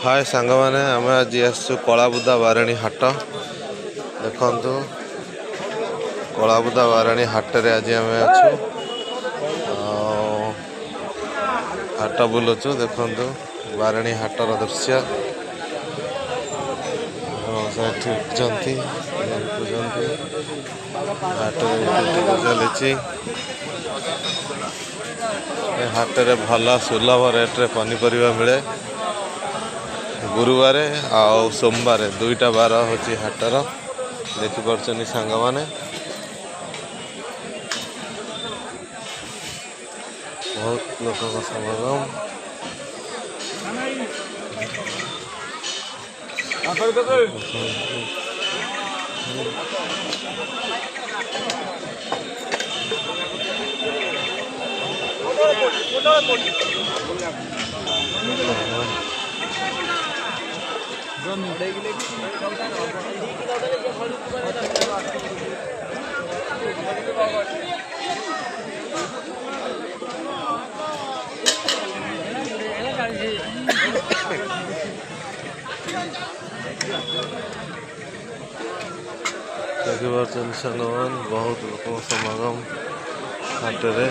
हाय सांग मैंने आम आज आसु कलाबुदा बाराणी हाट देखु कलाबुदा बाराणी हाट रे आज आम अच्छु हाट बुलुचु देखु बाराणी हाटर दृश्य हाट चली हाट रे भल सुलभ रेट रे पनीपरिया मिले गुरुवार आउ सोमवार दुईटा बार होची हाटर देखिपी सांग मैंने बहुत लोक समागम देखिए संगमान बहुत लोक समागम हाट रे।